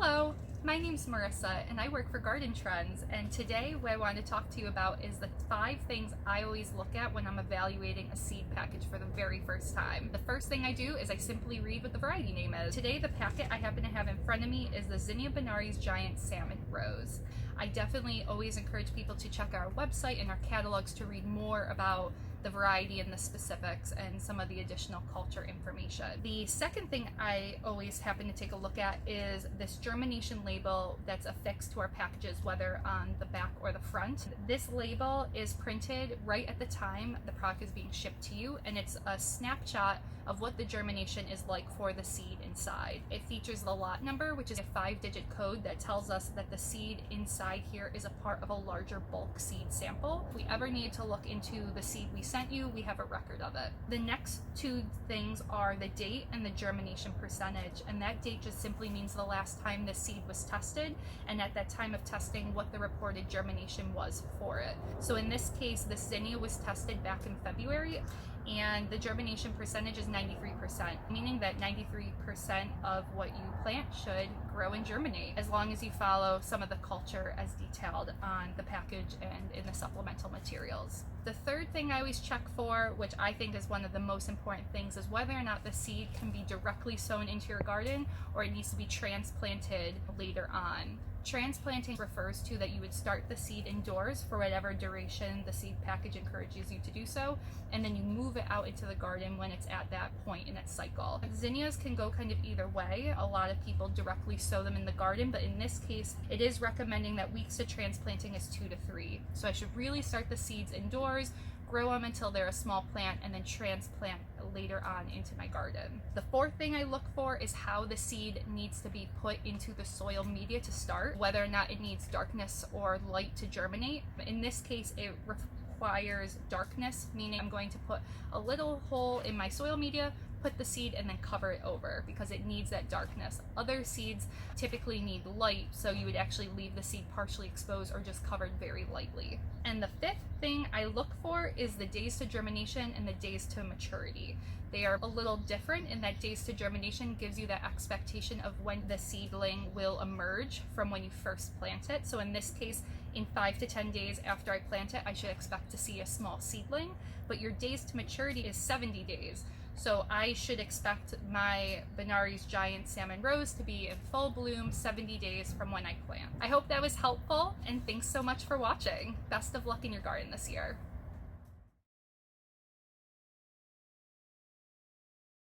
Hello, my name's Marissa and I work for Garden Trends, and today what I want to talk to you about is the 5 things I always look at when I'm evaluating a seed package for the very first time. The first thing I do is I simply read what the variety name is. Today the packet I happen to have in front of me is the Zinnia Benares Giant Salmon Rose. I definitely always encourage people to check our website and our catalogs to read more about the variety and the specifics and some of the additional culture information. The second thing I always happen to take a look at is this germination label that's affixed to our packages, whether on the back or the front. This label is printed right at the time the product is being shipped to you, and it's a snapshot of what the germination is like for the seed inside. It features the lot number, which is a 5-digit code that tells us that the seed inside here is a part of a larger bulk seed sample. If we ever need to look into the seed we sent you, we have a record of it. The next 2 things are the date and the germination percentage, and that date just simply means the last time the seed was tested, and at that time of testing what the reported germination was for it. So in this case, the zinnia was tested back in February, and the germination percentage is 93%, meaning that 93% of what you plant should grow and germinate, as long as you follow some of the culture as detailed on the package and in the supplemental materials. The third thing I always check for, which I think is one of the most important things, is whether or not the seed can be directly sown into your garden or it needs to be transplanted later on. Transplanting refers to that you would start the seed indoors for whatever duration the seed package encourages you to do so, and then you move it out into the garden when it's at that point in its cycle. Zinnias can go kind of either way. A lot of people directly sow them in the garden, but in this case, it is recommending that weeks to transplanting is 2 to 3. So I should really start the seeds indoors, grow them until they're a small plant, and then transplant later on into my garden. The fourth thing I look for is how the seed needs to be put into the soil media to start, whether or not it needs darkness or light to germinate. In this case, it requires darkness, meaning I'm going to put a little hole in my soil media, put the seed, and then cover it over because it needs that darkness. Other seeds typically need light, so you would actually leave the seed partially exposed or just covered very lightly. And the fifth thing I look for is the days to germination and the days to maturity. They are a little different in that days to germination gives you that expectation of when the seedling will emerge from when you first plant it. So in this case, in 5 to 10 days after I plant it, I should expect to see a small seedling, but your days to maturity is 70 days. So I should expect my Benares Giant Salmon Rose to be in full bloom 70 days from when I plant. I hope that was helpful, and thanks so much for watching. Best of luck in your garden this year.